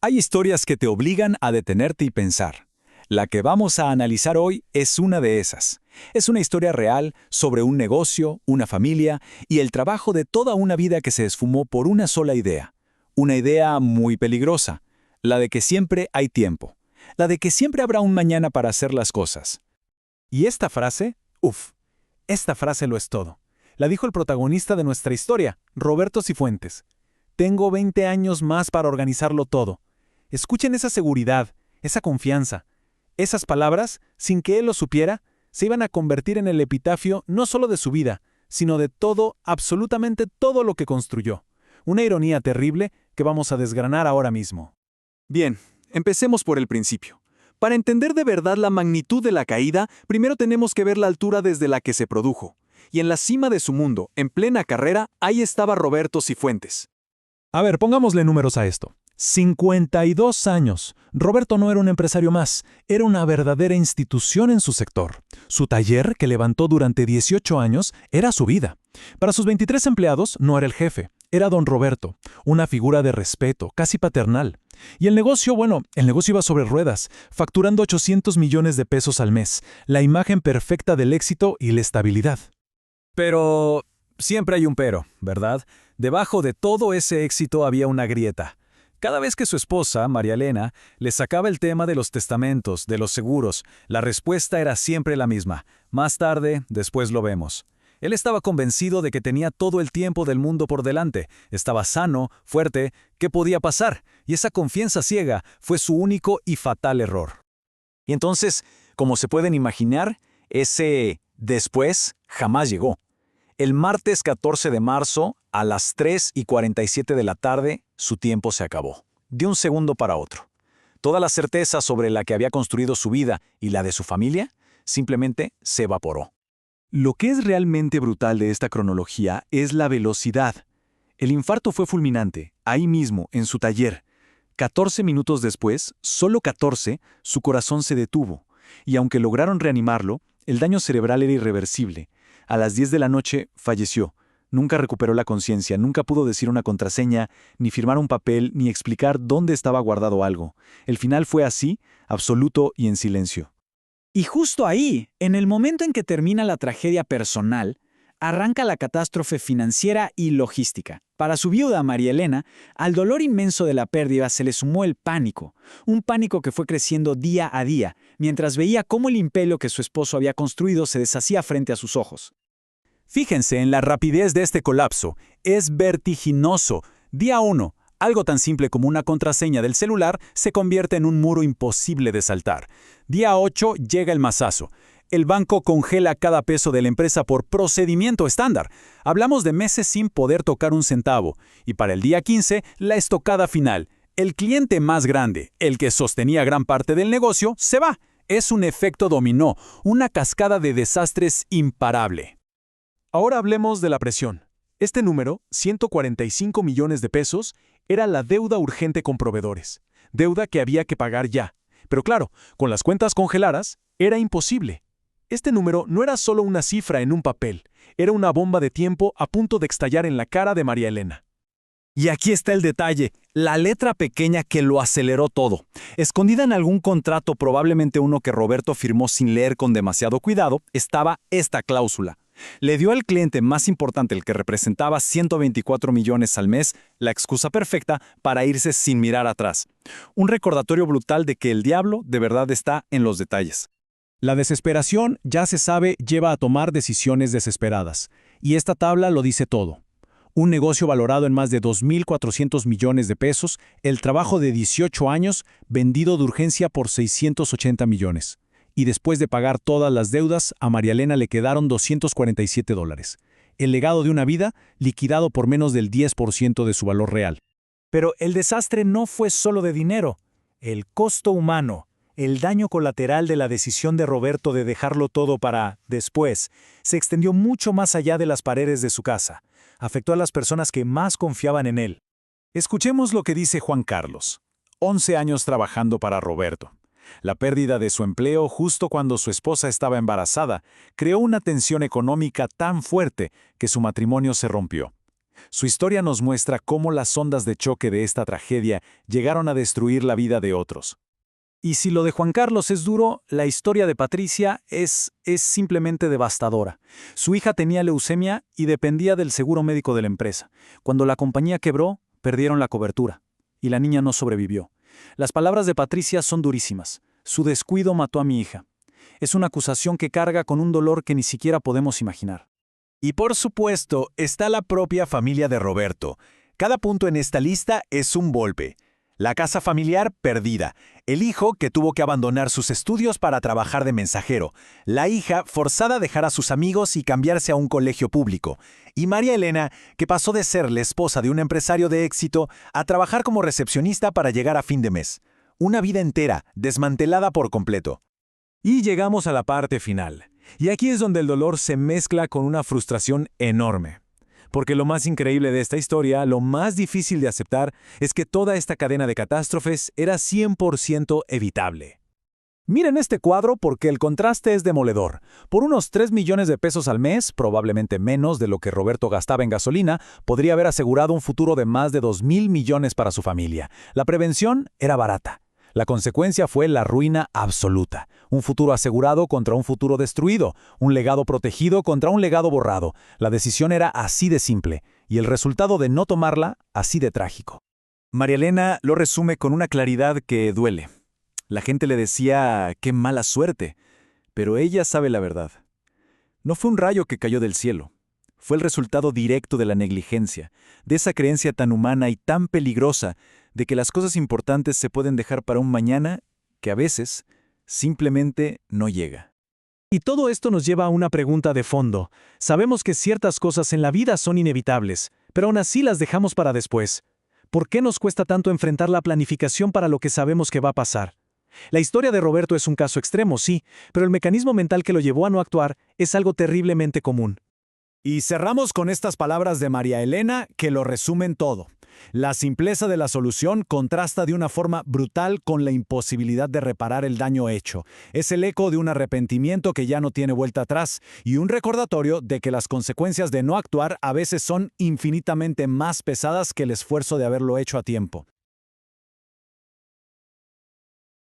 Hay historias que te obligan a detenerte y pensar. La que vamos a analizar hoy es una de esas. Es una historia real sobre un negocio, una familia y el trabajo de toda una vida que se esfumó por una sola idea. Una idea muy peligrosa, la de que siempre hay tiempo, la de que siempre habrá un mañana para hacer las cosas. Y esta frase, esta frase lo es todo. La dijo el protagonista de nuestra historia, Roberto Cifuentes. Tengo 20 años más para organizarlo todo. Escuchen esa seguridad, esa confianza. Esas palabras, sin que él lo supiera, se iban a convertir en el epitafio no solo de su vida, sino de todo, absolutamente todo lo que construyó. Una ironía terrible que vamos a desgranar ahora mismo. Bien, empecemos por el principio. Para entender de verdad la magnitud de la caída, primero tenemos que ver la altura desde la que se produjo. Y en la cima de su mundo, en plena carrera, ahí estaba Roberto Cifuentes. A ver, pongámosle números a esto. 52 años. Roberto no era un empresario más, era una verdadera institución en su sector. Su taller, que levantó durante 18 años, era su vida. Para sus 23 empleados, no era el jefe, era don Roberto, una figura de respeto, casi paternal. Y el negocio iba sobre ruedas, facturando 800 millones de pesos al mes, la imagen perfecta del éxito y la estabilidad. Pero siempre hay un pero, ¿verdad? Debajo de todo ese éxito había una grieta. Cada vez que su esposa, María Elena, le sacaba el tema de los testamentos, de los seguros, la respuesta era siempre la misma. Más tarde, después lo vemos. Él estaba convencido de que tenía todo el tiempo del mundo por delante, estaba sano, fuerte, ¿qué podía pasar? Y esa confianza ciega fue su único y fatal error. Y entonces, como se pueden imaginar, ese después jamás llegó. El martes 14 de marzo, a las 3:47 de la tarde, su tiempo se acabó. De un segundo para otro. Toda la certeza sobre la que había construido su vida y la de su familia simplemente se evaporó. Lo que es realmente brutal de esta cronología es la velocidad. El infarto fue fulminante, ahí mismo, en su taller. 14 minutos después, solo 14, su corazón se detuvo. Y aunque lograron reanimarlo, el daño cerebral era irreversible. A las 10 de la noche falleció. Nunca recuperó la conciencia, nunca pudo decir una contraseña, ni firmar un papel, ni explicar dónde estaba guardado algo. El final fue así, absoluto y en silencio. Y justo ahí, en el momento en que termina la tragedia personal, arranca la catástrofe financiera y logística. Para su viuda, María Elena, al dolor inmenso de la pérdida se le sumó el pánico, un pánico que fue creciendo día a día, mientras veía cómo el imperio que su esposo había construido se deshacía frente a sus ojos. Fíjense en la rapidez de este colapso. Es vertiginoso. Día 1. Algo tan simple como una contraseña del celular se convierte en un muro imposible de saltar. Día 8 llega el mazazo. El banco congela cada peso de la empresa por procedimiento estándar. Hablamos de meses sin poder tocar un centavo. Y para el día 15, la estocada final. El cliente más grande, el que sostenía gran parte del negocio, se va. Es un efecto dominó, una cascada de desastres imparable. Ahora hablemos de la presión. Este número, 145 millones de pesos, era la deuda urgente con proveedores. Deuda que había que pagar ya. Pero claro, con las cuentas congeladas, era imposible. Este número no era solo una cifra en un papel, era una bomba de tiempo a punto de estallar en la cara de María Elena. Y aquí está el detalle, la letra pequeña que lo aceleró todo. Escondida en algún contrato, probablemente uno que Roberto firmó sin leer con demasiado cuidado, estaba esta cláusula. Le dio al cliente más importante, el que representaba 124 millones al mes, la excusa perfecta para irse sin mirar atrás. Un recordatorio brutal de que el diablo de verdad está en los detalles. La desesperación, ya se sabe, lleva a tomar decisiones desesperadas. Y esta tabla lo dice todo. Un negocio valorado en más de 2.400 millones de pesos, el trabajo de 18 años, vendido de urgencia por 680 millones. Y después de pagar todas las deudas, a María Elena le quedaron $247. El legado de una vida liquidado por menos del 10% de su valor real. Pero el desastre no fue solo de dinero. El costo humano, el daño colateral de la decisión de Roberto de dejarlo todo para después, se extendió mucho más allá de las paredes de su casa. Afectó a las personas que más confiaban en él. Escuchemos lo que dice Juan Carlos. 11 años trabajando para Roberto. La pérdida de su empleo justo cuando su esposa estaba embarazada creó una tensión económica tan fuerte que su matrimonio se rompió. Su historia nos muestra cómo las ondas de choque de esta tragedia llegaron a destruir la vida de otros. Y si lo de Juan Carlos es duro, la historia de Patricia es simplemente devastadora. Su hija tenía leucemia y dependía del seguro médico de la empresa. Cuando la compañía quebró, perdieron la cobertura. Y la niña no sobrevivió. Las palabras de Patricia son durísimas. Su descuido mató a mi hija. Es una acusación que carga con un dolor que ni siquiera podemos imaginar. Y por supuesto, está la propia familia de Roberto. Cada punto en esta lista es un golpe. La casa familiar perdida, el hijo que tuvo que abandonar sus estudios para trabajar de mensajero, la hija forzada a dejar a sus amigos y cambiarse a un colegio público, y María Elena, que pasó de ser la esposa de un empresario de éxito a trabajar como recepcionista para llegar a fin de mes. Una vida entera, desmantelada por completo. Y llegamos a la parte final. Y aquí es donde el dolor se mezcla con una frustración enorme. Porque lo más increíble de esta historia, lo más difícil de aceptar, es que toda esta cadena de catástrofes era 100% evitable. Miren este cuadro porque el contraste es demoledor. Por unos 3 millones de pesos al mes, probablemente menos de lo que Roberto gastaba en gasolina, podría haber asegurado un futuro de más de 2.000 millones para su familia. La prevención era barata. La consecuencia fue la ruina absoluta. Un futuro asegurado contra un futuro destruido. Un legado protegido contra un legado borrado. La decisión era así de simple. Y el resultado de no tomarla, así de trágico. María Elena lo resume con una claridad que duele. La gente le decía, qué mala suerte. Pero ella sabe la verdad. No fue un rayo que cayó del cielo. Fue el resultado directo de la negligencia, de esa creencia tan humana y tan peligrosa de que las cosas importantes se pueden dejar para un mañana que a veces simplemente no llega. Y todo esto nos lleva a una pregunta de fondo. Sabemos que ciertas cosas en la vida son inevitables, pero aún así las dejamos para después. ¿Por qué nos cuesta tanto enfrentar la planificación para lo que sabemos que va a pasar? La historia de Roberto es un caso extremo, sí, pero el mecanismo mental que lo llevó a no actuar es algo terriblemente común. Y cerramos con estas palabras de María Elena que lo resumen todo. La simpleza de la solución contrasta de una forma brutal con la imposibilidad de reparar el daño hecho. Es el eco de un arrepentimiento que ya no tiene vuelta atrás y un recordatorio de que las consecuencias de no actuar a veces son infinitamente más pesadas que el esfuerzo de haberlo hecho a tiempo.